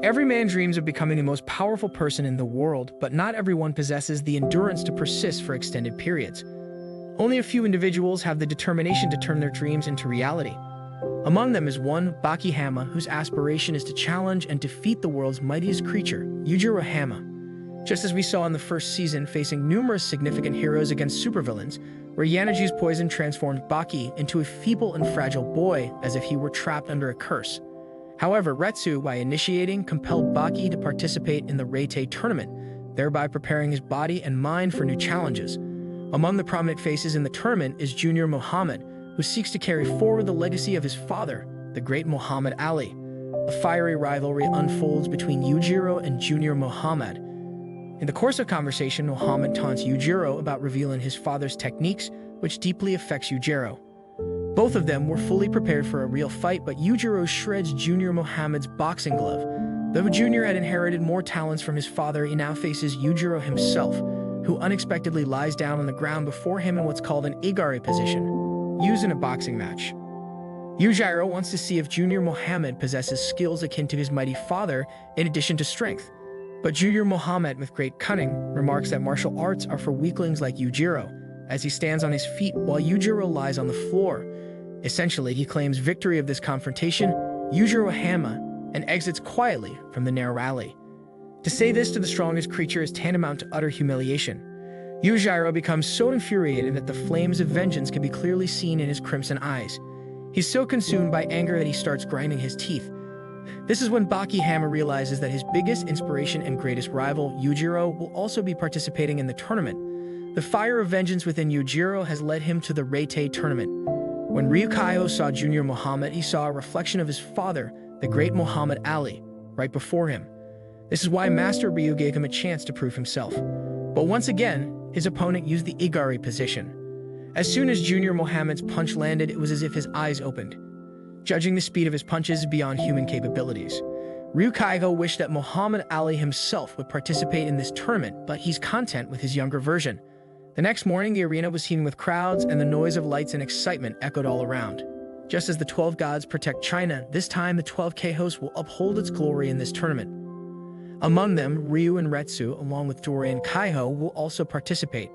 Every man dreams of becoming the most powerful person in the world, but not everyone possesses the endurance to persist for extended periods. Only a few individuals have the determination to turn their dreams into reality. Among them is one, Baki, whose aspiration is to challenge and defeat the world's mightiest creature, Yujiro Hama. Just as we saw in the first season, facing numerous significant heroes against supervillains, where Yanagi's poison transformed Baki into a feeble and fragile boy as if he were trapped under a curse. However, Retsu, by initiating, compelled Baki to participate in the Reitei tournament, thereby preparing his body and mind for new challenges. Among the prominent faces in the tournament is Junior Muhammad, who seeks to carry forward the legacy of his father, the great Muhammad Ali. A fiery rivalry unfolds between Yujiro and Junior Muhammad. In the course of conversation, Muhammad taunts Yujiro about revealing his father's techniques, which deeply affects Yujiro. Both of them were fully prepared for a real fight, but Yujiro shreds Junior Muhammad's boxing glove. Though Junior had inherited more talents from his father, he now faces Yujiro himself, who unexpectedly lies down on the ground before him in what's called an igari position, used in a boxing match. Yujiro wants to see if Junior Muhammad possesses skills akin to his mighty father in addition to strength. But Junior Muhammad, with great cunning, remarks that martial arts are for weaklings like Yujiro, as he stands on his feet while Yujiro lies on the floor. Essentially, he claims victory of this confrontation, Yujiro Hama, and exits quietly from the narrow alley. To say this to the strongest creature is tantamount to utter humiliation. Yujiro becomes so infuriated that the flames of vengeance can be clearly seen in his crimson eyes. He's so consumed by anger that he starts grinding his teeth. This is when Baki realizes that his biggest inspiration and greatest rival, Yujiro, will also be participating in the tournament. The fire of vengeance within Yujiro has led him to the Reitei tournament. When Ryukaiho saw Junior Muhammad, he saw a reflection of his father, the great Muhammad Ali, right before him. This is why Master Ryu gave him a chance to prove himself. But once again, his opponent used the igari position. As soon as Junior Muhammad's punch landed, it was as if his eyes opened. Judging the speed of his punches beyond human capabilities, Ryukaiho wished that Muhammad Ali himself would participate in this tournament, but he's content with his younger version. The next morning, the arena was teeming with crowds, and the noise of lights and excitement echoed all around. Just as the 12 gods protect China, this time the 12K host will uphold its glory in this tournament. Among them, Ryu and Retsu, along with Dorian Kaiho, will also participate.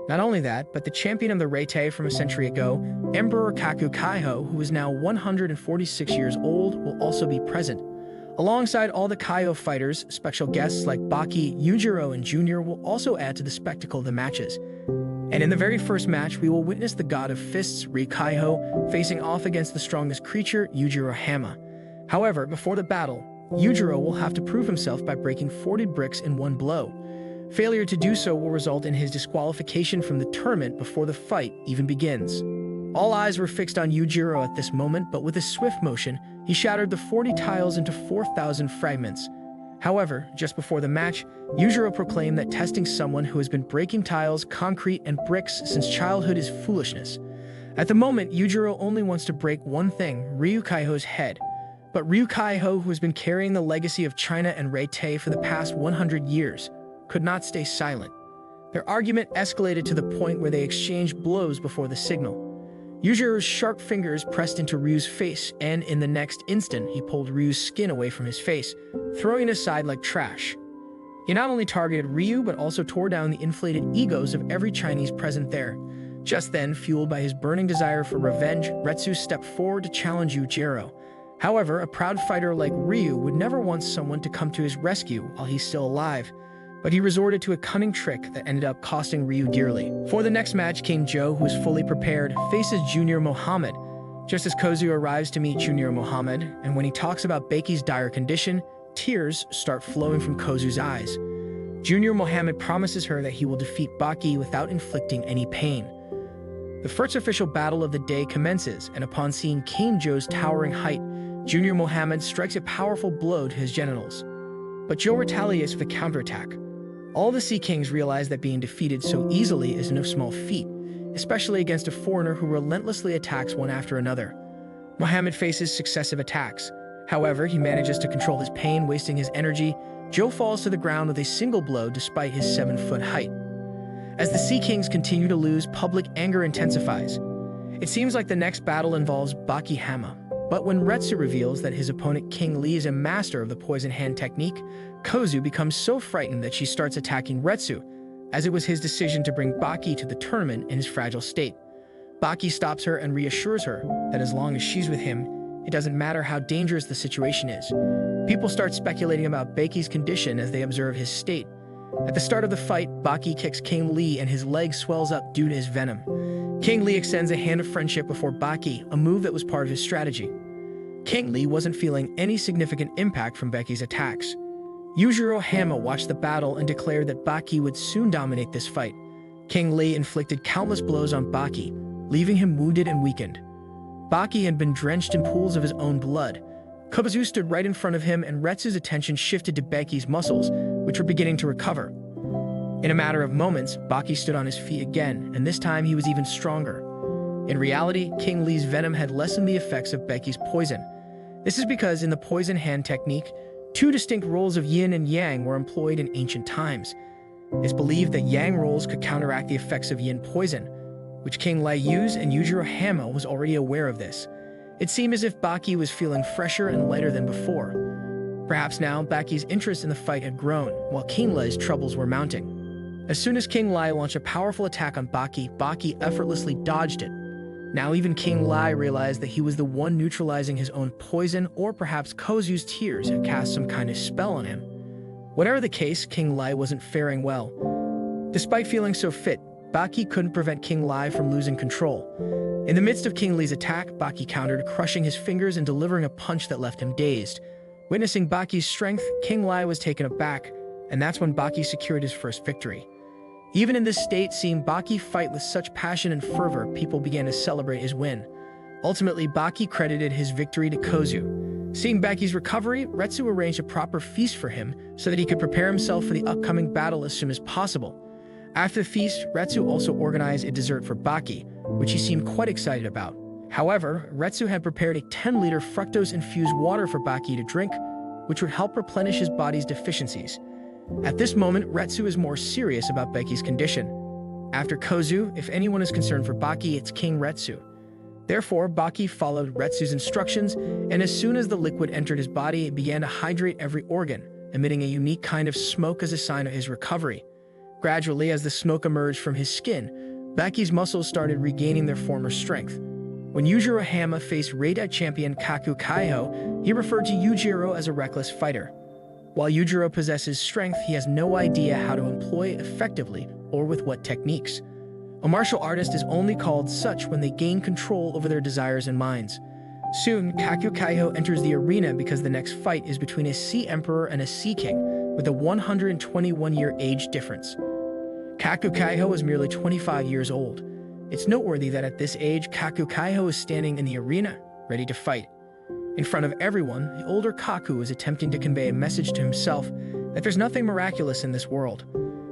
Not only that, but the champion of the Reitei from a century ago, Emperor Kaku Kaiho, who is now 146 years old, will also be present. Alongside all the Kaiho fighters, special guests like Baki, Yujiro, and Junior will also add to the spectacle of the matches. And in the very first match, we will witness the god of fists, Ryukaiho, facing off against the strongest creature, Yujiro Hama. However, before the battle, Yujiro will have to prove himself by breaking 40 bricks in one blow. Failure to do so will result in his disqualification from the tournament before the fight even begins. All eyes were fixed on Yujiro at this moment, but with a swift motion, he shattered the 40 tiles into 4,000 fragments. However, just before the match, Yujiro proclaimed that testing someone who has been breaking tiles, concrete, and bricks since childhood is foolishness. At the moment, Yujiro only wants to break one thing, Ryukaiho's head. But Ryukaiho, who has been carrying the legacy of China and Reitei for the past 100 years, could not stay silent. Their argument escalated to the point where they exchanged blows before the signal. Yujiro's sharp fingers pressed into Ryu's face, and in the next instant, he pulled Ryu's skin away from his face, throwing it aside like trash. He not only targeted Ryu, but also tore down the inflated egos of every Chinese present there. Just then, fueled by his burning desire for revenge, Retsu stepped forward to challenge Yujiro. However, a proud fighter like Ryu would never want someone to come to his rescue while he's still alive. But he resorted to a cunning trick that ended up costing Ryu dearly. For the next match, King Joe, who is fully prepared, faces Junior Muhammad. Just as Kozu arrives to meet Junior Muhammad, and when he talks about Baki's dire condition, tears start flowing from Kozu's eyes. Junior Muhammad promises her that he will defeat Baki without inflicting any pain. The first official battle of the day commences, and upon seeing King Joe's towering height, Junior Muhammad strikes a powerful blow to his genitals. But Joe retaliates with a counterattack. All the Sea Kings realize that being defeated so easily is no small feat, especially against a foreigner who relentlessly attacks one after another. Muhammad faces successive attacks. However, he manages to control his pain, wasting his energy. Joe falls to the ground with a single blow despite his 7-foot height. As the Sea Kings continue to lose, public anger intensifies. It seems like the next battle involves Baki Hama. But when Retsu reveals that his opponent King Lee is a master of the poison hand technique, Kozu becomes so frightened that she starts attacking Retsu, as it was his decision to bring Baki to the tournament in his fragile state. Baki stops her and reassures her that as long as she's with him, it doesn't matter how dangerous the situation is. People start speculating about Baki's condition as they observe his state. At the start of the fight, Baki kicks King Lee and his leg swells up due to his venom. King Lee extends a hand of friendship before Baki, a move that was part of his strategy. King Lee wasn't feeling any significant impact from Baki's attacks. Yujiro Hama watched the battle and declared that Baki would soon dominate this fight. King Lee inflicted countless blows on Baki, leaving him wounded and weakened. Baki had been drenched in pools of his own blood. Kobazu stood right in front of him, and Retsu's attention shifted to Baki's muscles, which were beginning to recover. In a matter of moments, Baki stood on his feet again, and this time he was even stronger. In reality, King Lee's venom had lessened the effects of Baki's poison. This is because in the poison hand technique, two distinct roles of yin and yang were employed in ancient times. It's believed that yang roles could counteract the effects of yin poison, which King Lee used, and Yujiro Hama was already aware of this. It seemed as if Baki was feeling fresher and lighter than before. Perhaps now, Baki's interest in the fight had grown, while King Lee's troubles were mounting. As soon as King Lee launched a powerful attack on Baki, Baki effortlessly dodged it. Now even King Lee realized that he was the one neutralizing his own poison, or perhaps Kozu's tears had cast some kind of spell on him. Whatever the case, King Lee wasn't faring well. Despite feeling so fit, Baki couldn't prevent King Lee from losing control. In the midst of King Lee's attack, Baki countered, crushing his fingers and delivering a punch that left him dazed. Witnessing Baki's strength, King Lee was taken aback, and that's when Baki secured his first victory. Even in this state, seeing Baki fight with such passion and fervor, people began to celebrate his win. Ultimately, Baki credited his victory to Kozu. Seeing Baki's recovery, Retsu arranged a proper feast for him so that he could prepare himself for the upcoming battle as soon as possible. After the feast, Retsu also organized a dessert for Baki, which he seemed quite excited about. However, Retsu had prepared a 10-liter fructose-infused water for Baki to drink, which would help replenish his body's deficiencies. At this moment, Retsu is more serious about Baki's condition. After Kozu, if anyone is concerned for Baki, it's King Retsu. Therefore, Baki followed Retsu's instructions, and as soon as the liquid entered his body, it began to hydrate every organ, emitting a unique kind of smoke as a sign of his recovery. Gradually, as the smoke emerged from his skin, Baki's muscles started regaining their former strength. When Yujiro Hama faced Reidai champion Kaku Kaiho, he referred to Yujiro as a reckless fighter. While Yujiro possesses strength, he has no idea how to employ it effectively or with what techniques. A martial artist is only called such when they gain control over their desires and minds. Soon, Kaku Kaiho enters the arena because the next fight is between a Sea Emperor and a Sea King, with a 121-year age difference. Kaku Kaiho is merely 25 years old. It's noteworthy that at this age, Kaku Kaiho is standing in the arena, ready to fight. In front of everyone, the older Kaku is attempting to convey a message to himself that there's nothing miraculous in this world.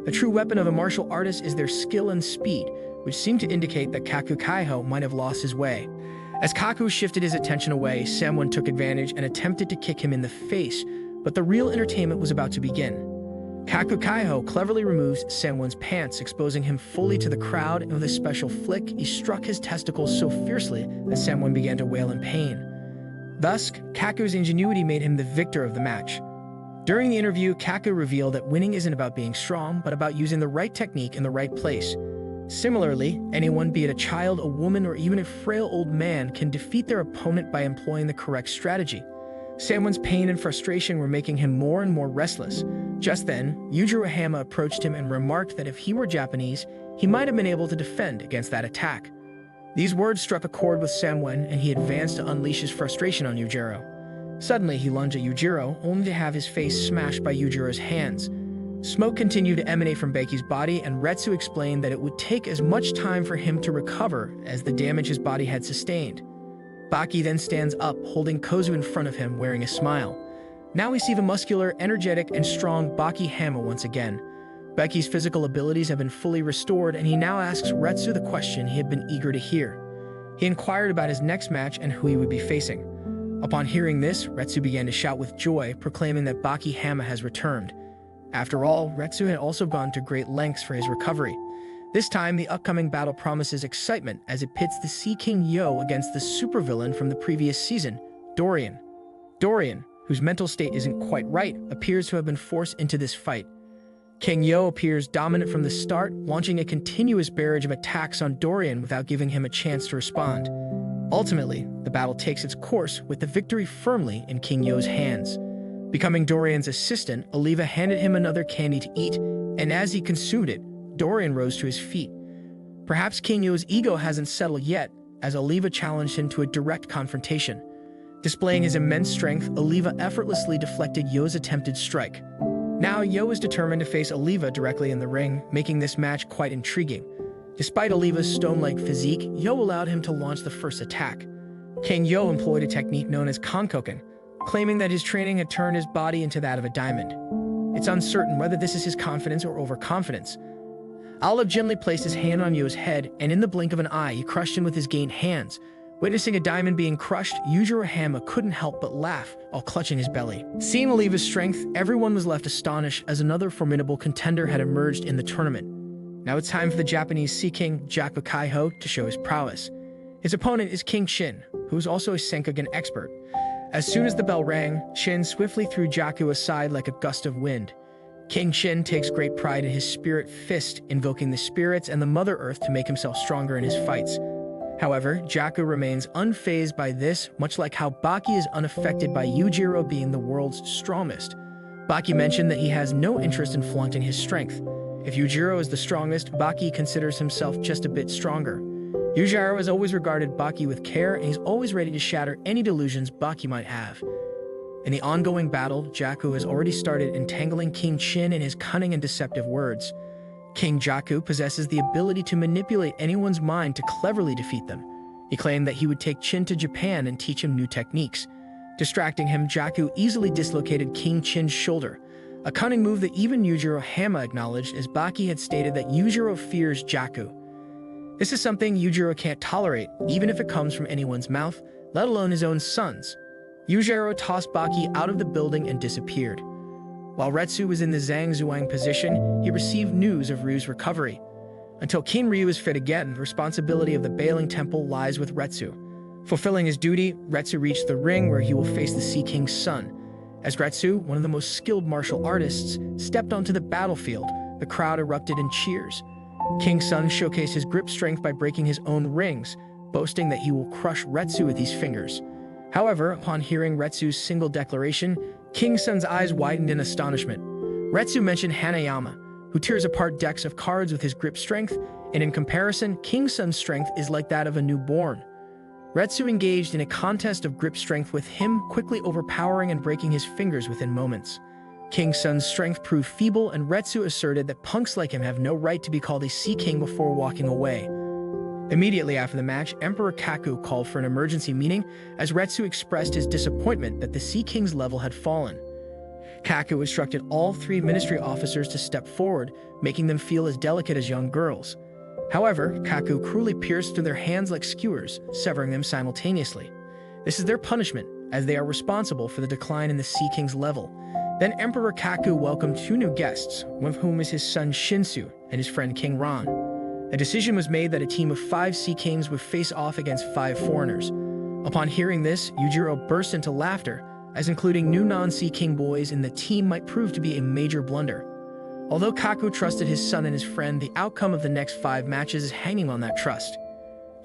The true weapon of a martial artist is their skill and speed, which seem to indicate that Kaku Kaiho might have lost his way. As Kaku shifted his attention away, Samwon took advantage and attempted to kick him in the face, but the real entertainment was about to begin. Kaku Kaiho cleverly removes Samwon's pants, exposing him fully to the crowd, and with a special flick, he struck his testicles so fiercely that Samwon began to wail in pain. Thus, Kaku's ingenuity made him the victor of the match. During the interview, Kaku revealed that winning isn't about being strong, but about using the right technique in the right place. Similarly, anyone, be it a child, a woman, or even a frail old man, can defeat their opponent by employing the correct strategy. Samwon's pain and frustration were making him more and more restless. Just then, Yujiro Hama approached him and remarked that if he were Japanese, he might have been able to defend against that attack. These words struck a chord with Samwon, and he advanced to unleash his frustration on Yujiro. Suddenly, he lunged at Yujiro, only to have his face smashed by Yujiro's hands. Smoke continued to emanate from Baki's body, and Retsu explained that it would take as much time for him to recover as the damage his body had sustained. Baki then stands up, holding Kozu in front of him, wearing a smile. Now we see the muscular, energetic, and strong Baki Hama once again. Baki's physical abilities have been fully restored, and he now asks Retsu the question he had been eager to hear. He inquired about his next match and who he would be facing. Upon hearing this, Retsu began to shout with joy, proclaiming that Baki Hama has returned. After all, Retsu had also gone to great lengths for his recovery. This time, the upcoming battle promises excitement as it pits the Sea King Yo against the supervillain from the previous season, Dorian. Dorian, whose mental state isn't quite right, appears to have been forced into this fight. King Yo appears dominant from the start, launching a continuous barrage of attacks on Dorian without giving him a chance to respond. Ultimately, the battle takes its course with the victory firmly in King Yo's hands. Becoming Dorian's assistant, Oliva handed him another candy to eat, and as he consumed it, Dorian rose to his feet. Perhaps King Yo's ego hasn't settled yet, as Oliva challenged him to a direct confrontation. Displaying his immense strength, Oliva effortlessly deflected Yo's attempted strike. Now Yo is determined to face Oliva directly in the ring, making this match quite intriguing. Despite Oliva's stone-like physique, Yo allowed him to launch the first attack. King Yo employed a technique known as Konkoken, claiming that his training had turned his body into that of a diamond. It's uncertain whether this is his confidence or overconfidence. Olive gently placed his hand on Yo's head, and in the blink of an eye, he crushed him with his gained hands. Witnessing a diamond being crushed, Yujiro Hama couldn't help but laugh while clutching his belly. Seeing Oliva's strength, everyone was left astonished as another formidable contender had emerged in the tournament. Now it's time for the Japanese Sea King, Jaku Kaiho, to show his prowess. His opponent is King Shin, who is also a Senkogen expert. As soon as the bell rang, Shin swiftly threw Jaku aside like a gust of wind. King Shin takes great pride in his spirit fist, invoking the spirits and the Mother Earth to make himself stronger in his fights. However, Jaku remains unfazed by this, much like how Baki is unaffected by Yujiro being the world's strongest. Baki mentioned that he has no interest in flaunting his strength. If Yujiro is the strongest, Baki considers himself just a bit stronger. Yujiro has always regarded Baki with care, and he's always ready to shatter any delusions Baki might have. In the ongoing battle, Jaku has already started entangling King Shin in his cunning and deceptive words. King Jaku possesses the ability to manipulate anyone's mind to cleverly defeat them. He claimed that he would take Shin to Japan and teach him new techniques. Distracting him, Jaku easily dislocated King Shin's shoulder, a cunning move that even Yujiro Hama acknowledged, as Baki had stated that Yujiro fears Jaku. This is something Yujiro can't tolerate, even if it comes from anyone's mouth, let alone his own son's. Yujiro tossed Baki out of the building and disappeared. While Retsu was in the Zhang Zuang position, he received news of Ryu's recovery. Until King Ryu is fit again, the responsibility of the Bailing Temple lies with Retsu. Fulfilling his duty, Retsu reached the ring where he will face the Sea King's son. As Retsu, one of the most skilled martial artists, stepped onto the battlefield, the crowd erupted in cheers. King Sun showcased his grip strength by breaking his own rings, boasting that he will crush Retsu with his fingers. However, upon hearing Retsu's single declaration, King Sun's eyes widened in astonishment. Retsu mentioned Hanayama, who tears apart decks of cards with his grip strength, and in comparison, King Sun's strength is like that of a newborn. Retsu engaged in a contest of grip strength with him, quickly overpowering and breaking his fingers within moments. King Sun's strength proved feeble, and Retsu asserted that punks like him have no right to be called a Sea King before walking away. Immediately after the match, Emperor Kaku called for an emergency meeting as Retsu expressed his disappointment that the Sea King's level had fallen. Kaku instructed all 3 ministry officers to step forward, making them feel as delicate as young girls. However, Kaku cruelly pierced through their hands like skewers, severing them simultaneously. This is their punishment, as they are responsible for the decline in the Sea King's level. Then Emperor Kaku welcomed 2 new guests, one of whom is his son Shinsu and his friend King Ron. A decision was made that a team of 5 Sea Kings would face off against 5 foreigners. Upon hearing this, Yujiro burst into laughter, as including new non-Sea King boys in the team might prove to be a major blunder. Although Kaku trusted his son and his friend, the outcome of the next 5 matches is hanging on that trust.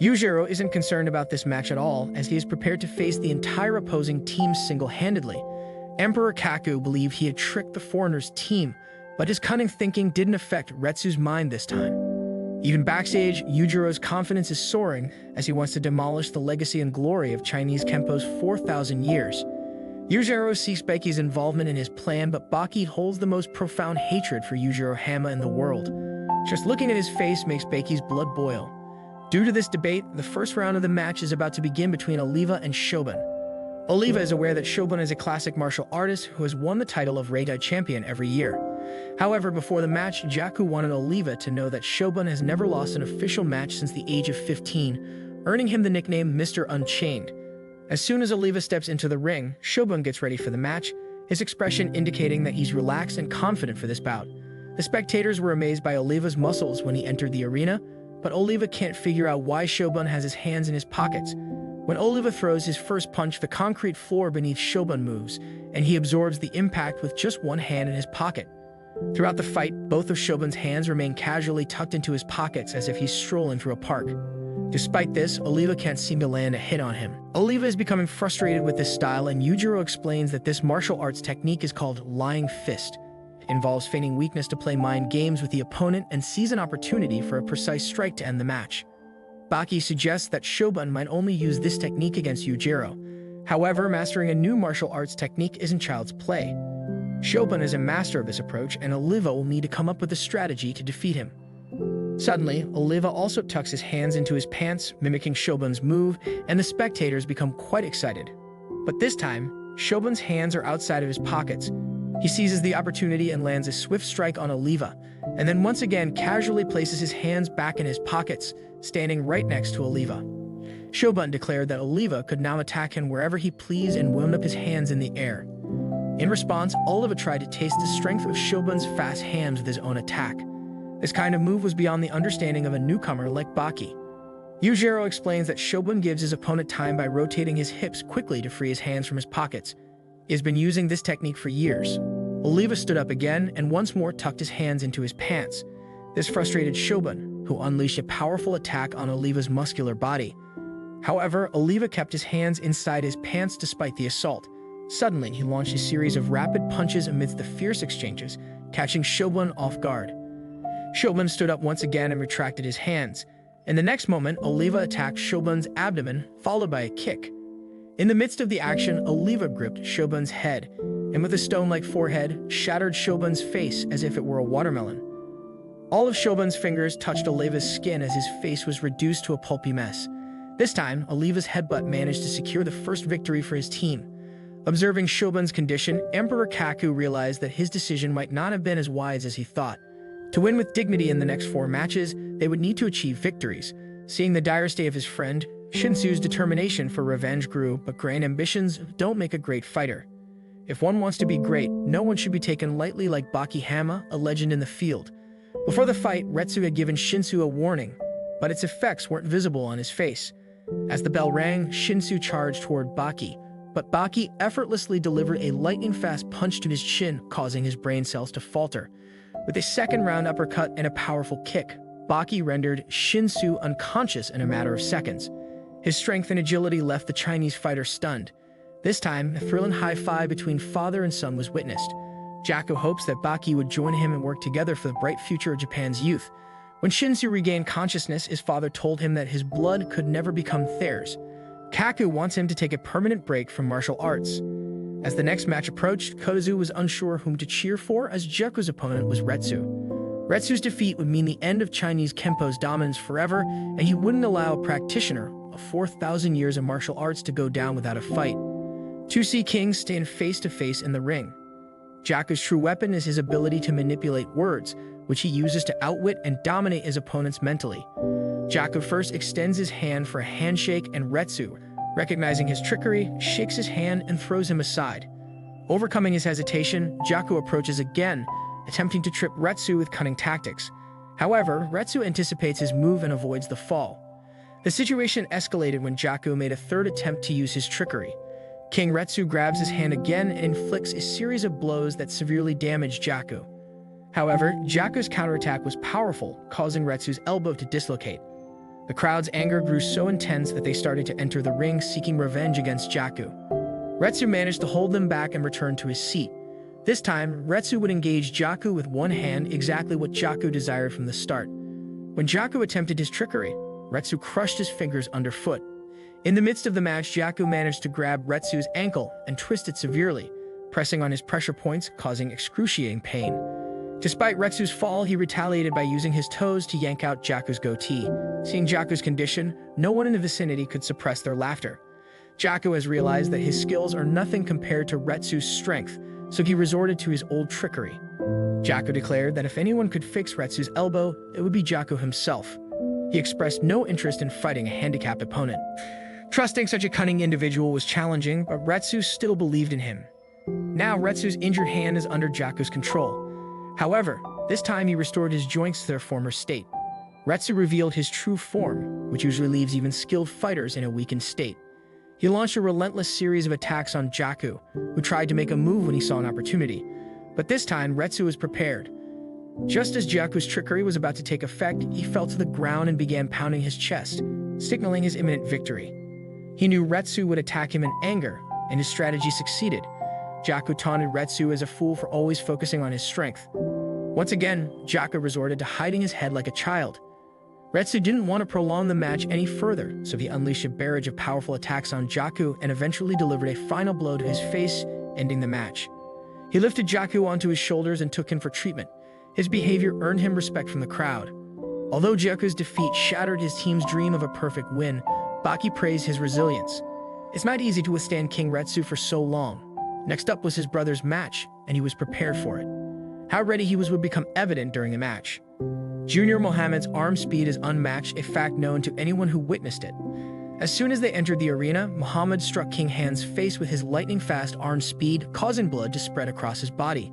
Yujiro isn't concerned about this match at all, as he is prepared to face the entire opposing team single-handedly. Emperor Kaku believed he had tricked the foreigners' team, but his cunning thinking didn't affect Retsu's mind this time. Even backstage, Yujiro's confidence is soaring as he wants to demolish the legacy and glory of Chinese Kenpo's 4,000 years. Yujiro seeks Baki's involvement in his plan, but Baki holds the most profound hatred for Yujiro Hama in the world. Just looking at his face makes Baki's blood boil. Due to this debate, the first round of the match is about to begin between Oliva and Shogun. Oliva is aware that Shogun is a classic martial artist who has won the title of Reidai champion every year. However, before the match, Jaku wanted Oliva to know that Shogun has never lost an official match since the age of 15, earning him the nickname Mr. Unchained. As soon as Oliva steps into the ring, Shogun gets ready for the match, his expression indicating that he's relaxed and confident for this bout. The spectators were amazed by Oliva's muscles when he entered the arena, but Oliva can't figure out why Shogun has his hands in his pockets. When Oliva throws his first punch, the concrete floor beneath Shogun moves, and he absorbs the impact with just one hand in his pocket. Throughout the fight, both of Shogun's hands remain casually tucked into his pockets as if he's strolling through a park. Despite this, Oliva can't seem to land a hit on him. Oliva is becoming frustrated with this style, and Yujiro explains that this martial arts technique is called lying fist. It involves feigning weakness to play mind games with the opponent and seize an opportunity for a precise strike to end the match. Baki suggests that Shogun might only use this technique against Yujiro. However, mastering a new martial arts technique isn't child's play. Shogun is a master of this approach, and Oliva will need to come up with a strategy to defeat him. Suddenly, Oliva also tucks his hands into his pants, mimicking Shogun's move, and the spectators become quite excited. But this time, Shogun's hands are outside of his pockets. He seizes the opportunity and lands a swift strike on Oliva, and then once again casually places his hands back in his pockets, standing right next to Oliva. Shogun declared that Oliva could now attack him wherever he pleased and wound up his hands in the air. In response, Oliva tried to taste the strength of Shogun's fast hands with his own attack. This kind of move was beyond the understanding of a newcomer like Baki. Yujiro explains that Shogun gives his opponent time by rotating his hips quickly to free his hands from his pockets. He has been using this technique for years. Oliva stood up again and once more tucked his hands into his pants. This frustrated Shogun, who unleashed a powerful attack on Oliva's muscular body. However, Oliva kept his hands inside his pants despite the assault. Suddenly, he launched a series of rapid punches amidst the fierce exchanges, catching Shogun off guard. Shogun stood up once again and retracted his hands. In the next moment, Oliva attacked Shogun's abdomen, followed by a kick. In the midst of the action, Oliva gripped Shogun's head, and with a stone-like forehead, shattered Shogun's face as if it were a watermelon. All of Shogun's fingers touched Oliva's skin as his face was reduced to a pulpy mess. This time, Oliva's headbutt managed to secure the first victory for his team. Observing Shogun's condition, Emperor Kaku realized that his decision might not have been as wise as he thought. To win with dignity in the next 4 matches, they would need to achieve victories. Seeing the dire state of his friend, Shinsu's determination for revenge grew, but grand ambitions don't make a great fighter. If one wants to be great, no one should be taken lightly like Baki Hama, a legend in the field. Before the fight, Retsu had given Shinsu a warning, but its effects weren't visible on his face. As the bell rang, Shinsu charged toward Baki, but Baki effortlessly delivered a lightning-fast punch to his chin, causing his brain cells to falter. With a second-round uppercut and a powerful kick, Baki rendered Shinsu unconscious in a matter of seconds. His strength and agility left the Chinese fighter stunned. This time, a thrilling high-five between father and son was witnessed. Jaco hopes that Baki would join him and work together for the bright future of Japan's youth. When Shinsu regained consciousness, his father told him that his blood could never become theirs. Kaku wants him to take a permanent break from martial arts. As the next match approached, Kotozu was unsure whom to cheer for, as Jaco's opponent was Retsu. Retsu's defeat would mean the end of Chinese Kempo's dominance forever, and he wouldn't allow a practitioner of 4,000 years of martial arts to go down without a fight. Two Sea Kings stand face-to-face in the ring. Jaco's true weapon is his ability to manipulate words, which he uses to outwit and dominate his opponents mentally. Jaco first extends his hand for a handshake, and Retsu, recognizing his trickery, shakes his hand and throws him aside. Overcoming his hesitation, Jaco approaches again, attempting to trip Retsu with cunning tactics. However, Retsu anticipates his move and avoids the fall. The situation escalated when Jaco made a third attempt to use his trickery. King Retsu grabs his hand again and inflicts a series of blows that severely damage Jaco. However, Jaco's counterattack was powerful, causing Retsu's elbow to dislocate. The crowd's anger grew so intense that they started to enter the ring seeking revenge against Jaco. Retsu managed to hold them back and return to his seat. This time, Retsu would engage Jaco with one hand, exactly what Jaco desired from the start. When Jaco attempted his trickery, Retsu crushed his fingers underfoot. In the midst of the match, Jaco managed to grab Retsu's ankle and twist it severely, pressing on his pressure points, causing excruciating pain. Despite Retsu's fall, he retaliated by using his toes to yank out Jaco's goatee. Seeing Jaco's condition, no one in the vicinity could suppress their laughter. Jaco has realized that his skills are nothing compared to Retsu's strength, so he resorted to his old trickery. Jaco declared that if anyone could fix Retsu's elbow, it would be Jaco himself. He expressed no interest in fighting a handicapped opponent. Trusting such a cunning individual was challenging, but Retsu still believed in him. Now Retsu's injured hand is under Jaco's control. However, this time he restored his joints to their former state. Retsu revealed his true form, which usually leaves even skilled fighters in a weakened state. He launched a relentless series of attacks on Jaku, who tried to make a move when he saw an opportunity. But this time, Retsu was prepared. Just as Jaku's trickery was about to take effect, he fell to the ground and began pounding his chest, signaling his imminent victory. He knew Retsu would attack him in anger, and his strategy succeeded. Jaku taunted Retsu as a fool for always focusing on his strength. Once again, Jaku resorted to hiding his head like a child. Retsu didn't want to prolong the match any further, so he unleashed a barrage of powerful attacks on Jaku and eventually delivered a final blow to his face, ending the match. He lifted Jaku onto his shoulders and took him for treatment. His behavior earned him respect from the crowd. Although Jaku's defeat shattered his team's dream of a perfect win, Baki praised his resilience. It's not easy to withstand King Retsu for so long. Next up was his brother's match, and he was prepared for it. How ready he was would become evident during the match. Junior Mohammed's arm speed is unmatched, a fact known to anyone who witnessed it. As soon as they entered the arena, Mohammed struck King Han's face with his lightning-fast arm speed, causing blood to spread across his body.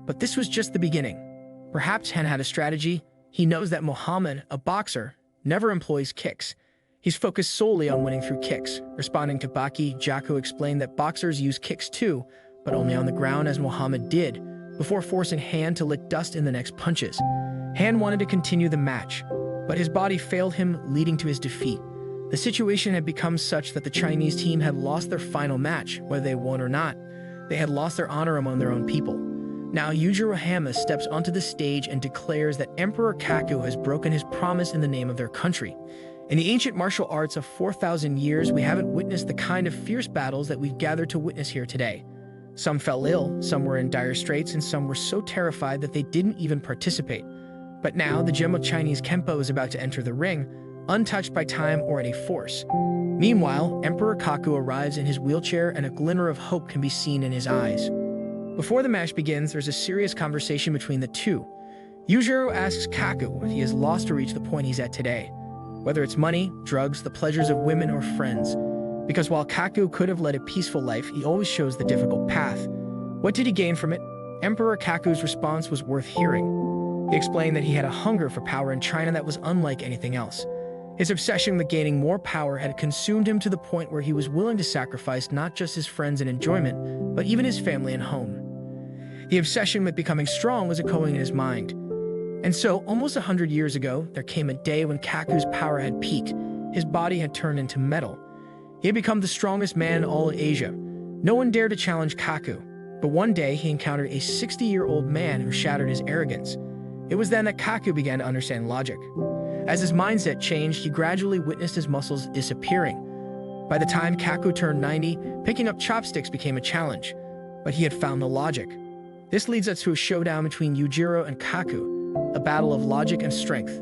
But this was just the beginning. Perhaps Han had a strategy. He knows that Mohammed, a boxer, never employs kicks. He's focused solely on winning through kicks. Responding to Baki, Jaku explained that boxers use kicks too, but only on the ground as Mohammed did, before forcing Han to lick dust in the next punches. Han wanted to continue the match, but his body failed him, leading to his defeat. The situation had become such that the Chinese team had lost their final match, whether they won or not. They had lost their honor among their own people. Now Yujiro Hama steps onto the stage and declares that Emperor Kaku has broken his promise in the name of their country. In the ancient martial arts of 4,000 years, we haven't witnessed the kind of fierce battles that we've gathered to witness here today. Some fell ill, some were in dire straits, and some were so terrified that they didn't even participate. But now, the gem of Chinese Kempo is about to enter the ring, untouched by time or any force. Meanwhile, Emperor Kaku arrives in his wheelchair and a glimmer of hope can be seen in his eyes. Before the match begins, there's a serious conversation between the two. Yujiro asks Kaku what he has lost to reach the point he's at today. Whether it's money, drugs, the pleasures of women, or friends. Because while Kaku could have led a peaceful life, he always chose the difficult path. What did he gain from it? Emperor Kaku's response was worth hearing. He explained that he had a hunger for power in China that was unlike anything else. His obsession with gaining more power had consumed him to the point where he was willing to sacrifice not just his friends and enjoyment, but even his family and home. The obsession with becoming strong was echoing in his mind. And so, almost 100 years ago, there came a day when Kaku's power had peaked. His body had turned into metal. He had become the strongest man in all of Asia. No one dared to challenge Kaku, but one day he encountered a 60-year-old man who shattered his arrogance. It was then that Kaku began to understand logic. As his mindset changed, he gradually witnessed his muscles disappearing. By the time Kaku turned 90, picking up chopsticks became a challenge, but he had found the logic. This leads us to a showdown between Yujiro and Kaku, a battle of logic and strength.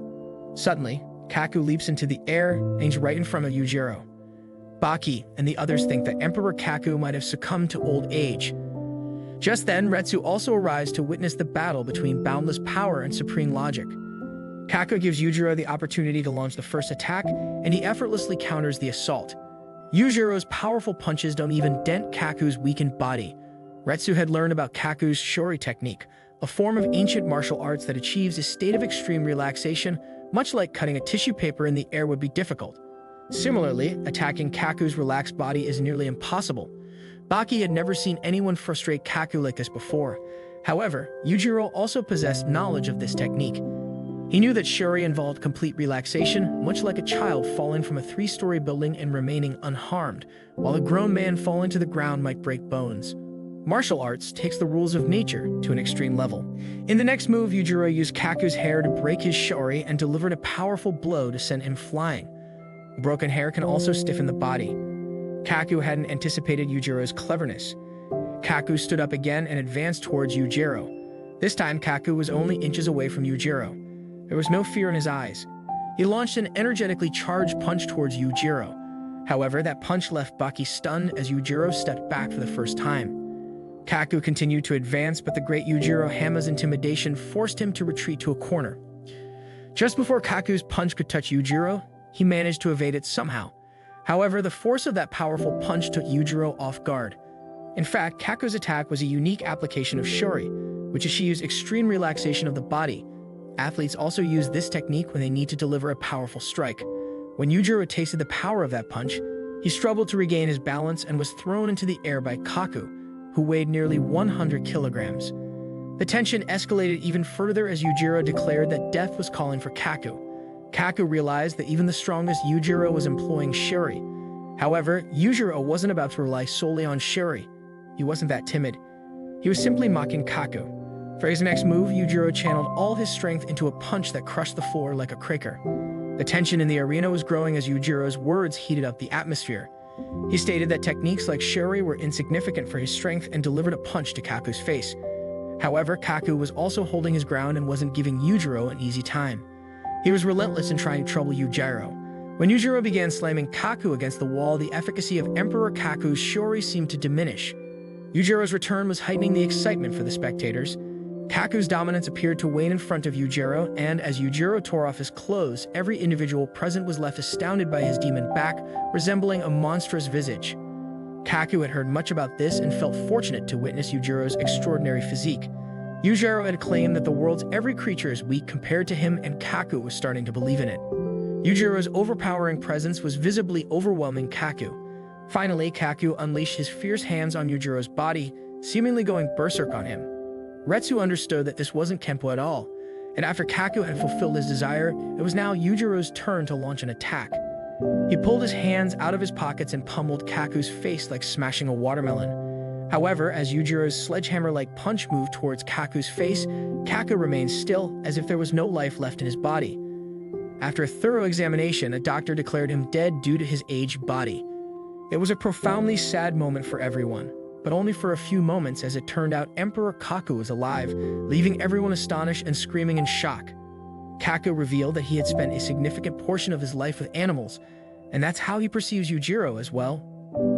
Suddenly, Kaku leaps into the air and aims right in front of Yujiro. Baki and the others think that Emperor Kaku might have succumbed to old age. Just then, Retsu also arrives to witness the battle between boundless power and supreme logic. Kaku gives Yujiro the opportunity to launch the first attack, and he effortlessly counters the assault. Yujiro's powerful punches don't even dent Kaku's weakened body. Retsu had learned about Kaku's shori technique, a form of ancient martial arts that achieves a state of extreme relaxation, much like cutting a tissue paper in the air would be difficult. Similarly, attacking Kaku's relaxed body is nearly impossible. Baki had never seen anyone frustrate Kaku like this before. However, Yujiro also possessed knowledge of this technique. He knew that shori involved complete relaxation, much like a child falling from a 3-story building and remaining unharmed, while a grown man falling to the ground might break bones. Martial arts takes the rules of nature to an extreme level. In the next move, Yujiro used Kaku's hair to break his shori and delivered a powerful blow to send him flying. Broken hair can also stiffen the body. Kaku hadn't anticipated Yujiro's cleverness. Kaku stood up again and advanced towards Yujiro. This time, Kaku was only inches away from Yujiro. There was no fear in his eyes. He launched an energetically charged punch towards Yujiro. However, that punch left Baki stunned as Yujiro stepped back for the first time. Kaku continued to advance, but the great Yujiro Hama's intimidation forced him to retreat to a corner. Just before Kaku's punch could touch Yujiro, he managed to evade it somehow. However, the force of that powerful punch took Yujiro off guard. In fact, Kaku's attack was a unique application of shori, which achieves extreme relaxation of the body. Athletes also use this technique when they need to deliver a powerful strike. When Yujiro tasted the power of that punch, He struggled to regain his balance and was thrown into the air by Kaku, who weighed nearly 100 kilograms. The tension escalated even further as Yujiro declared that death was calling for Kaku. Kaku realized that even the strongest Yujiro was employing Shuri. However, Yujiro wasn't about to rely solely on Shuri. He wasn't that timid. He was simply mocking Kaku. For his next move, Yujiro channeled all his strength into a punch that crushed the floor like a cracker. The tension in the arena was growing as Yujiro's words heated up the atmosphere. He stated that techniques like Shuri were insignificant for his strength and delivered a punch to Kaku's face. However, Kaku was also holding his ground and wasn't giving Yujiro an easy time. He was relentless in trying to trouble Yujiro. When Yujiro began slamming Kaku against the wall, the efficacy of Emperor Kaku's Shuri seemed to diminish. Yujiro's return was heightening the excitement for the spectators. Kaku's dominance appeared to wane in front of Yujiro, and as Yujiro tore off his clothes, every individual present was left astounded by his demon back, resembling a monstrous visage. Kaku had heard much about this and felt fortunate to witness Yujiro's extraordinary physique. Yujiro had claimed that the world's every creature is weak compared to him, and Kaku was starting to believe in it. Yujiro's overpowering presence was visibly overwhelming Kaku. Finally, Kaku unleashed his fierce hands on Yujiro's body, seemingly going berserk on him. Retsu understood that this wasn't Kempo at all, and after Kaku had fulfilled his desire, it was now Yujiro's turn to launch an attack. He pulled his hands out of his pockets and pummeled Kaku's face like smashing a watermelon. However, as Yujiro's sledgehammer-like punch moved towards Kaku's face, Kaku remained still, as if there was no life left in his body. After a thorough examination, a doctor declared him dead due to his aged body. It was a profoundly sad moment for everyone, but only for a few moments. As it turned out, Emperor Kaku was alive, leaving everyone astonished and screaming in shock. Kaku revealed that he had spent a significant portion of his life with animals, and that's how he perceives Yujiro as well.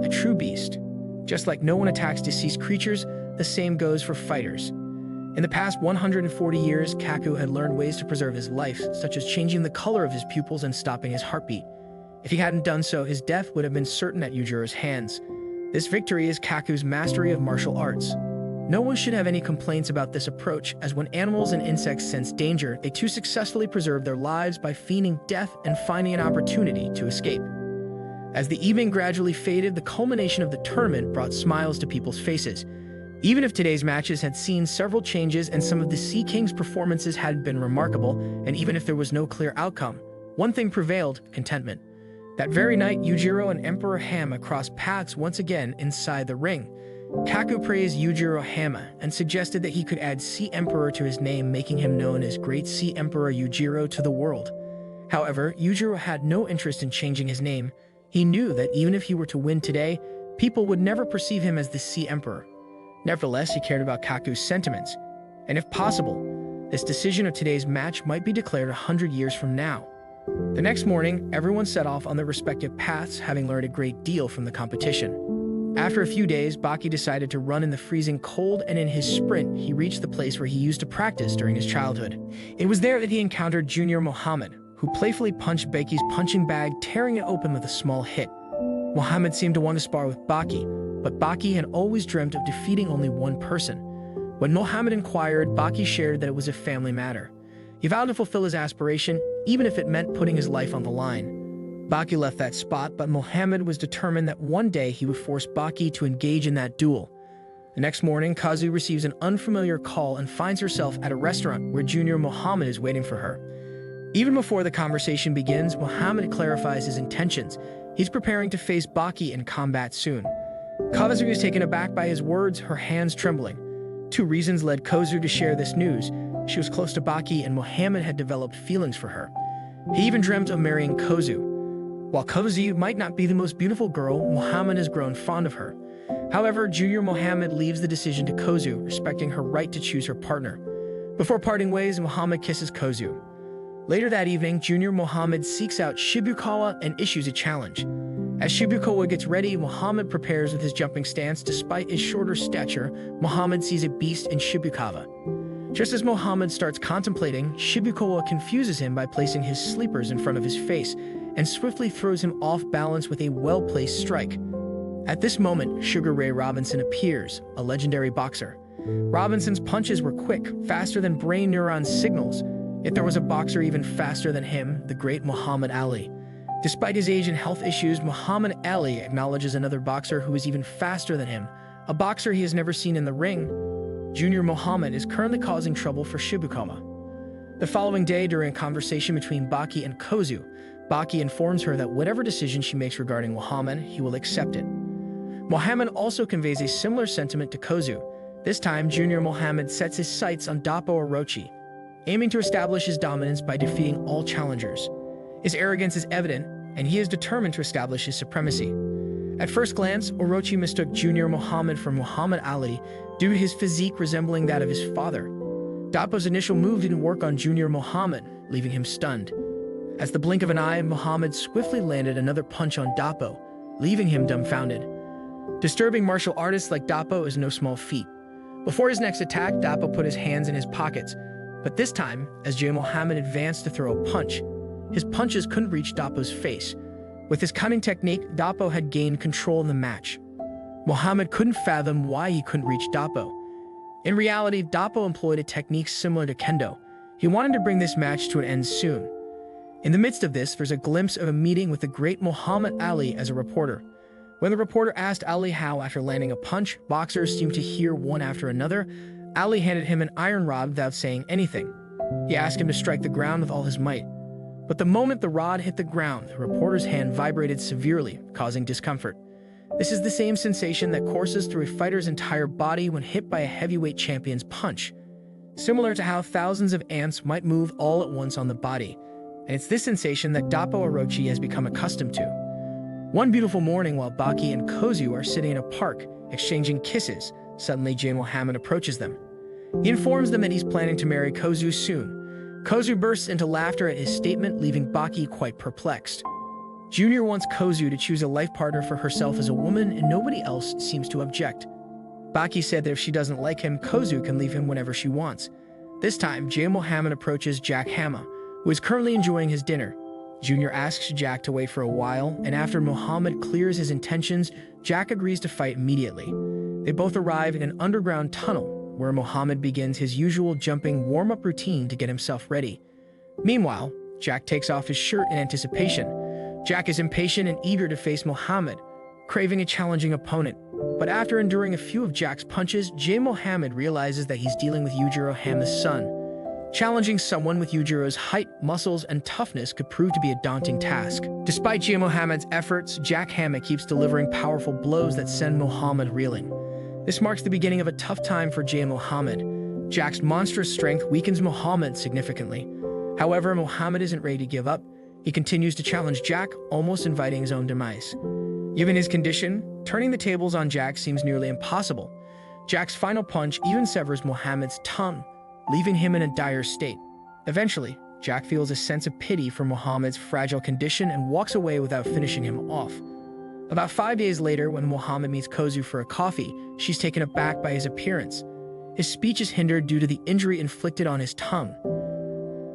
A true beast. Just like no one attacks deceased creatures, the same goes for fighters. In the past 140 years, Kaku had learned ways to preserve his life, such as changing the color of his pupils and stopping his heartbeat. If he hadn't done so, his death would have been certain at Yujiro's hands. This victory is Kaku's mastery of martial arts. No one should have any complaints about this approach, as when animals and insects sense danger, they too successfully preserve their lives by feigning death and finding an opportunity to escape. As the evening gradually faded, the culmination of the tournament brought smiles to people's faces. Even if today's matches had seen several changes and some of the Sea King's performances hadn't been remarkable, and even if there was no clear outcome, one thing prevailed: contentment. That very night, Yujiro and Emperor Hama crossed paths once again inside the ring. Kaku praised Yujiro Hama and suggested that he could add Sea Emperor to his name, making him known as Great Sea Emperor Yujiro to the world. However, Yujiro had no interest in changing his name. He knew that even if he were to win today, people would never perceive him as the Sea Emperor. Nevertheless, he cared about Kaku's sentiments, and if possible, this decision of today's match might be declared 100 years from now. The next morning, everyone set off on their respective paths, having learned a great deal from the competition. After a few days, Baki decided to run in the freezing cold, and in his sprint, he reached the place where he used to practice during his childhood. It was there that he encountered Junior Mohammed, who playfully punched Baki's punching bag, tearing it open with a small hit. Mohammed seemed to want to spar with Baki, but Baki had always dreamt of defeating only one person. When Mohammed inquired, Baki shared that it was a family matter. He vowed to fulfill his aspiration, even if it meant putting his life on the line. Baki left that spot, but Mohammed was determined that one day he would force Baki to engage in that duel. The next morning, Kazu receives an unfamiliar call and finds herself at a restaurant where Junior Mohammed is waiting for her. Even before the conversation begins, Mohammed clarifies his intentions. He's preparing to face Baki in combat soon. Kazu is taken aback by his words, her hands trembling. Two reasons led Kozu to share this news. She was close to Baki, and Mohammed had developed feelings for her. He even dreamt of marrying Kozu. While Kozu might not be the most beautiful girl, Mohammed has grown fond of her. However, Junior Mohammed leaves the decision to Kozu, respecting her right to choose her partner. Before parting ways, Mohammed kisses Kozu. Later that evening, Junior Mohammed seeks out Shibukawa and issues a challenge. As Shibukawa gets ready, Mohammed prepares with his jumping stance. Despite his shorter stature, Mohammed sees a beast in Shibukawa. Just as Mohammed starts contemplating, Shibukawa confuses him by placing his sleepers in front of his face and swiftly throws him off balance with a well-placed strike. At this moment, Sugar Ray Robinson appears, a legendary boxer. Robinson's punches were quick, faster than brain neuron signals, yet there was a boxer even faster than him, the great Muhammad Ali. Despite his age and health issues, Muhammad Ali acknowledges another boxer who is even faster than him, a boxer he has never seen in the ring. Junior Muhammad is currently causing trouble for Shibukawa. The following day, during a conversation between Baki and Kozu, Baki informs her that whatever decision she makes regarding Muhammad, he will accept it. Muhammad also conveys a similar sentiment to Kozu. This time, Junior Muhammad sets his sights on Dapo Orochi, aiming to establish his dominance by defeating all challengers. His arrogance is evident, and he is determined to establish his supremacy. At first glance, Orochi mistook Junior Muhammad for Muhammad Ali due to his physique resembling that of his father. Dapo's initial move didn't work on Junior Muhammad, leaving him stunned. As the blink of an eye, Muhammad swiftly landed another punch on Dapo, leaving him dumbfounded. Disturbing martial artists like Dapo is no small feat. Before his next attack, Dapo put his hands in his pockets, but this time, as Jay Muhammad advanced to throw a punch, his punches couldn't reach Dapo's face. With his cunning technique, Dapo had gained control in the match. Muhammad couldn't fathom why he couldn't reach Dapo. In reality, Dapo employed a technique similar to Kendo. He wanted to bring this match to an end soon. In the midst of this, there's a glimpse of a meeting with the great Muhammad Ali as a reporter. When the reporter asked Ali how, after landing a punch, boxers seemed to hear one after another, Ali handed him an iron rod without saying anything. He asked him to strike the ground with all his might. But the moment the rod hit the ground, the reporter's hand vibrated severely, causing discomfort. This is the same sensation that courses through a fighter's entire body when hit by a heavyweight champion's punch. Similar to how thousands of ants might move all at once on the body. And it's this sensation that Dapo Orochi has become accustomed to. One beautiful morning, while Baki and Kozu are sitting in a park, exchanging kisses, suddenly Jay Muhammad approaches them. He informs them that he's planning to marry Kozu soon. Kozu bursts into laughter at his statement, leaving Baki quite perplexed. Junior wants Kozu to choose a life partner for herself as a woman, and nobody else seems to object. Baki said that if she doesn't like him, Kozu can leave him whenever she wants. This time, Jay Muhammad approaches Jack Hama, who is currently enjoying his dinner. Junior asks Jack to wait for a while, and after Muhammad clears his intentions, Jack agrees to fight immediately. They both arrive in an underground tunnel, where Muhammad begins his usual jumping warm-up routine to get himself ready. Meanwhile, Jack takes off his shirt in anticipation. Jack is impatient and eager to face Muhammad, craving a challenging opponent. But after enduring a few of Jack's punches, Jay Muhammad realizes that he's dealing with Yujiro Hama's son. Challenging someone with Yujiro's height, muscles, and toughness could prove to be a daunting task. Despite Jay Muhammad's efforts, Jack Hama keeps delivering powerful blows that send Muhammad reeling. This marks the beginning of a tough time for Jay Muhammad. Jack's monstrous strength weakens Muhammad significantly. However, Muhammad isn't ready to give up. He continues to challenge Jack, almost inviting his own demise. Given his condition, turning the tables on Jack seems nearly impossible. Jack's final punch even severs Muhammad's tongue, leaving him in a dire state. Eventually, Jack feels a sense of pity for Muhammad's fragile condition and walks away without finishing him off. About 5 days later, when Muhammad meets Kozu for a coffee, she's taken aback by his appearance. His speech is hindered due to the injury inflicted on his tongue.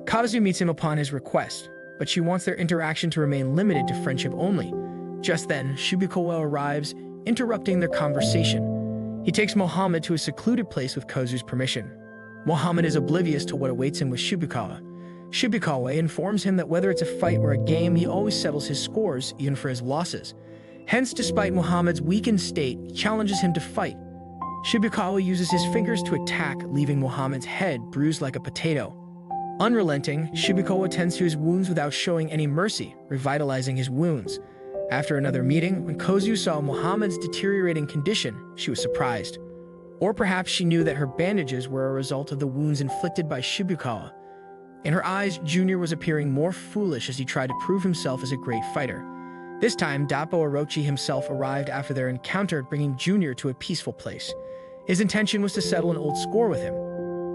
Kozu meets him upon his request, but she wants their interaction to remain limited to friendship only. Just then, Shubikowa arrives, interrupting their conversation. He takes Muhammad to a secluded place with Kozu's permission. Muhammad is oblivious to what awaits him with Shubikawa. Shubikawa informs him that whether it's a fight or a game, he always settles his scores, even for his losses. Hence, despite Muhammad's weakened state, he challenges him to fight. Shubikawa uses his fingers to attack, leaving Muhammad's head bruised like a potato. Unrelenting, Shubikawa tends to his wounds without showing any mercy, revitalizing his wounds. After another meeting, when Kozu saw Muhammad's deteriorating condition, she was surprised. Or perhaps she knew that her bandages were a result of the wounds inflicted by Shubikawa. In her eyes, Junior was appearing more foolish as he tried to prove himself as a great fighter. This time, Dapo Orochi himself arrived after their encounter, bringing Junior to a peaceful place. His intention was to settle an old score with him.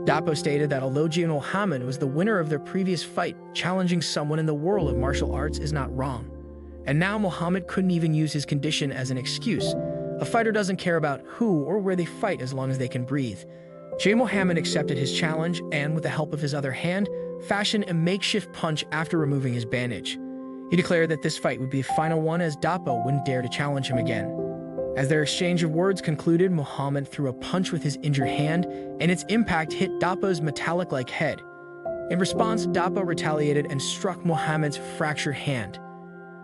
Dapo stated that although Jay Muhammad was the winner of their previous fight, challenging someone in the world of martial arts is not wrong. And now Muhammad couldn't even use his condition as an excuse. A fighter doesn't care about who or where they fight as long as they can breathe. Jay Muhammad accepted his challenge and, with the help of his other hand, fashioned a makeshift punch after removing his bandage. He declared that this fight would be a final one, as Dapo wouldn't dare to challenge him again. As their exchange of words concluded, Muhammad threw a punch with his injured hand, and its impact hit Dapo's metallic-like head. In response, Dapo retaliated and struck Muhammad's fractured hand.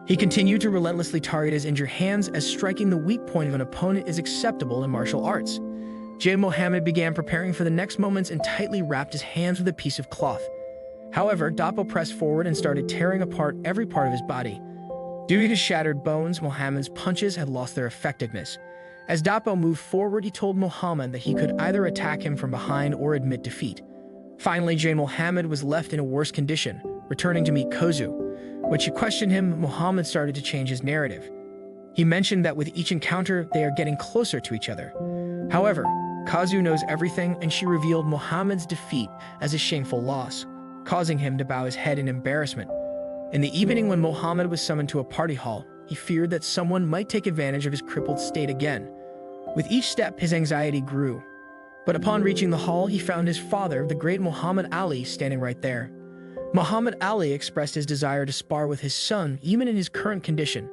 He continued to relentlessly target his injured hands, as striking the weak point of an opponent is acceptable in martial arts. Mohammed began preparing for the next moments and tightly wrapped his hands with a piece of cloth. However, Dapo pressed forward and started tearing apart every part of his body. Due to his shattered bones, Mohammed's punches had lost their effectiveness. As Dapo moved forward, he told Mohammed that he could either attack him from behind or admit defeat. Finally, Mohammed was left in a worse condition, returning to meet Kozu. When she questioned him, Mohammed started to change his narrative. He mentioned that with each encounter, they are getting closer to each other. However, Kozu knows everything, and she revealed Mohammed's defeat as a shameful loss, causing him to bow his head in embarrassment. In the evening, when Mohammed was summoned to a party hall, he feared that someone might take advantage of his crippled state again. With each step, his anxiety grew. But upon reaching the hall, he found his father, the great Muhammad Ali, standing right there. Muhammad Ali expressed his desire to spar with his son, even in his current condition.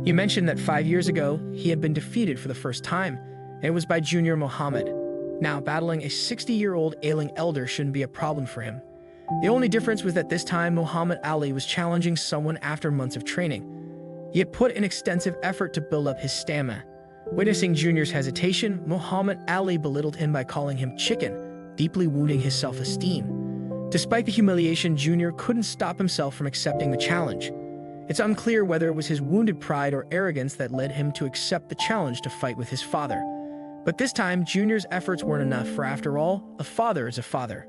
He mentioned that 5 years ago, he had been defeated for the first time, and it was by Junior Muhammad. Now, battling a 60-year-old ailing elder shouldn't be a problem for him. The only difference was that this time, Muhammad Ali was challenging someone after months of training. He had put in extensive effort to build up his stamina. Witnessing Junior's hesitation, Muhammad Ali belittled him by calling him chicken, deeply wounding his self-esteem. Despite the humiliation, Junior couldn't stop himself from accepting the challenge. It's unclear whether it was his wounded pride or arrogance that led him to accept the challenge to fight with his father. But this time, Junior's efforts weren't enough, for after all, a father is a father.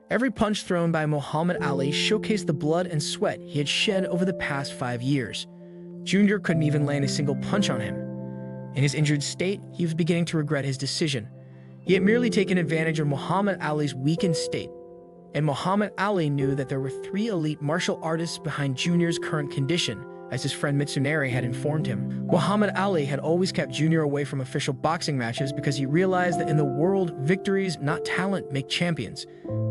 Every punch thrown by Muhammad Ali showcased the blood and sweat he had shed over the past 5 years. Junior couldn't even land a single punch on him. In his injured state, he was beginning to regret his decision. He had merely taken advantage of Muhammad Ali's weakened state. And Muhammad Ali knew that there were 3 elite martial artists behind Junior's current condition, as his friend Mitsunari had informed him. Muhammad Ali had always kept Junior away from official boxing matches because he realized that in the world, victories, not talent, make champions.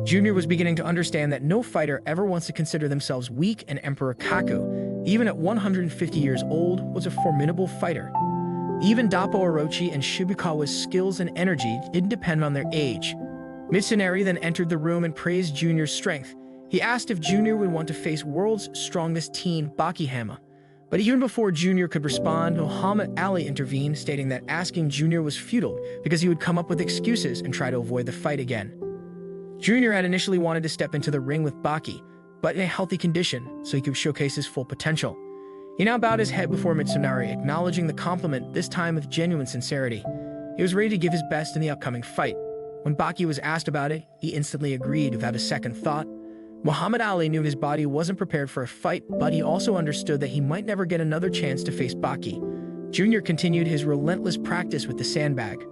Junior was beginning to understand that no fighter ever wants to consider themselves weak, and Emperor Kaku, even at 150 years old, was a formidable fighter. Even Dapo Orochi and Shibukawa's skills and energy didn't depend on their age. Mitsunari then entered the room and praised Junior's strength. He asked if Junior would want to face world's strongest teen, Baki Hama. But even before Junior could respond, Muhammad Ali intervened, stating that asking Junior was futile because he would come up with excuses and try to avoid the fight again. Junior had initially wanted to step into the ring with Baki, but in a healthy condition, so he could showcase his full potential. He now bowed his head before Mitsunari, acknowledging the compliment, this time with genuine sincerity. He was ready to give his best in the upcoming fight. When Baki was asked about it, he instantly agreed without a second thought. Muhammad Ali knew his body wasn't prepared for a fight, but he also understood that he might never get another chance to face Baki. Junior continued his relentless practice with the sandbag.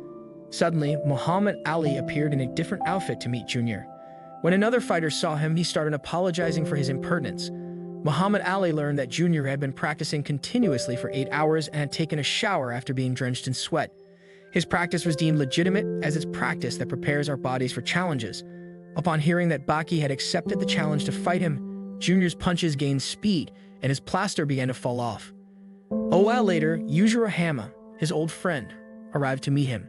Suddenly, Muhammad Ali appeared in a different outfit to meet Junior. When another fighter saw him, he started apologizing for his impertinence. Muhammad Ali learned that Junior had been practicing continuously for 8 hours and had taken a shower after being drenched in sweat. His practice was deemed legitimate, as it's practice that prepares our bodies for challenges. Upon hearing that Baki had accepted the challenge to fight him, Junior's punches gained speed, and his plaster began to fall off. A while later, Yujiro Hama, his old friend, arrived to meet him.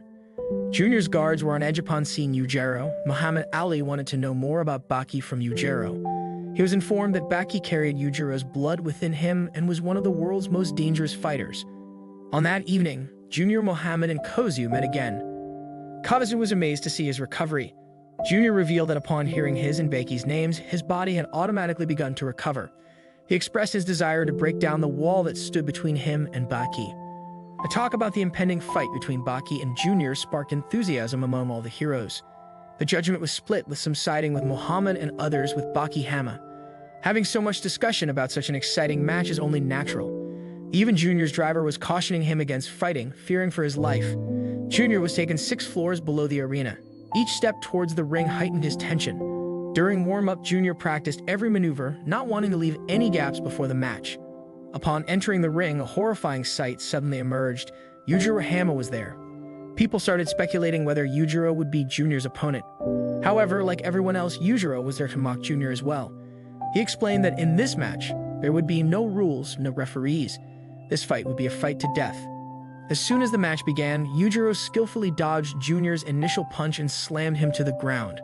Junior's guards were on edge upon seeing Yujiro. Muhammad Ali wanted to know more about Baki from Yujiro. He was informed that Baki carried Yujiro's blood within him and was one of the world's most dangerous fighters. On that evening, Junior, Muhammad, and Kozu met again. Kozu was amazed to see his recovery. Junior revealed that upon hearing his and Baki's names, his body had automatically begun to recover. He expressed his desire to break down the wall that stood between him and Baki. A talk about the impending fight between Baki and Junior sparked enthusiasm among all the heroes. The judgment was split, with some siding with Muhammad and others with Baki Hama. Having so much discussion about such an exciting match is only natural. Even Junior's driver was cautioning him against fighting, fearing for his life. Junior was taken 6 floors below the arena. Each step towards the ring heightened his tension. During warm-up, Junior practiced every maneuver, not wanting to leave any gaps before the match. Upon entering the ring, a horrifying sight suddenly emerged. Yujiro Hama was there. People started speculating whether Yujiro would be Junior's opponent. However, like everyone else, Yujiro was there to mock Junior as well. He explained that in this match, there would be no rules, no referees. This fight would be a fight to death. As soon as the match began, Yujiro skillfully dodged Junior's initial punch and slammed him to the ground.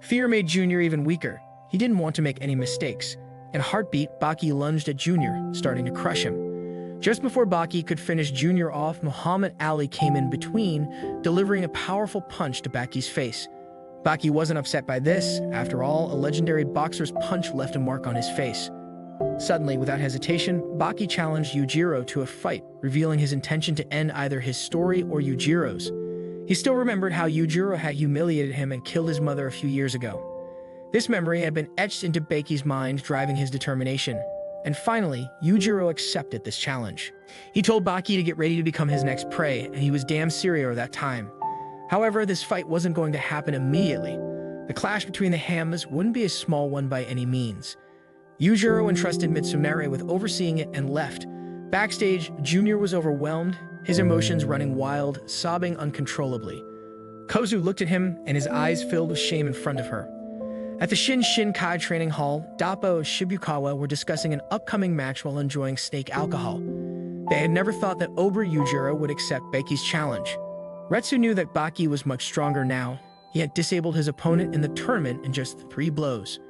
Fear made Junior even weaker. He didn't want to make any mistakes. In Heartbeat, Baki lunged at Junior, starting to crush him. Just before Baki could finish Junior off, Muhammad Ali came in between, delivering a powerful punch to Baki's face. Baki wasn't upset by this. After all, a legendary boxer's punch left a mark on his face. Suddenly, without hesitation, Baki challenged Yujiro to a fight, revealing his intention to end either his story or Yujiro's. He still remembered how Yujiro had humiliated him and killed his mother a few years ago. This memory had been etched into Baki's mind, driving his determination. And finally, Yujiro accepted this challenge. He told Baki to get ready to become his next prey, and he was damn serious that time. However, this fight wasn't going to happen immediately. The clash between the Hamas wouldn't be a small one by any means. Yujiro entrusted Mitsumere with overseeing it and left. Backstage, Junior was overwhelmed, his emotions running wild, sobbing uncontrollably. Kozu looked at him, and his eyes filled with shame in front of her. At the Shinkai training hall, Dappo and Shibukawa were discussing an upcoming match while enjoying snake alcohol. They had never thought that Obra Yujiro would accept Baki's challenge. Retsu knew that Baki was much stronger now. He had disabled his opponent in the tournament in just 3 blows.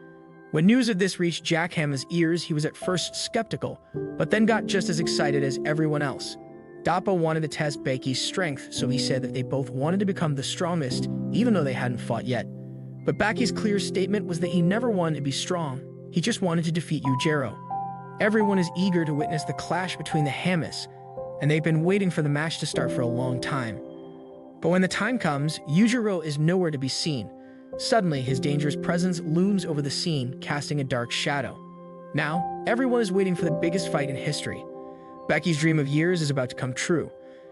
When news of this reached Jack Hama's ears, he was at first skeptical, but then got just as excited as everyone else. Dappo wanted to test Baki's strength, so he said that they both wanted to become the strongest, even though they hadn't fought yet. But Baki's clear statement was that he never wanted to be strong. He just wanted to defeat Yujiro. Everyone is eager to witness the clash between the Hamas, and they've been waiting for the match to start for a long time. But when the time comes, Yujiro is nowhere to be seen. Suddenly, his dangerous presence looms over the scene, casting a dark shadow. Now, everyone is waiting for the biggest fight in history. Baki's dream of years is about to come true.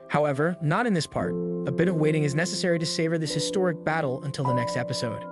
However, not in this part. A bit of waiting is necessary to savor this historic battle until the next episode.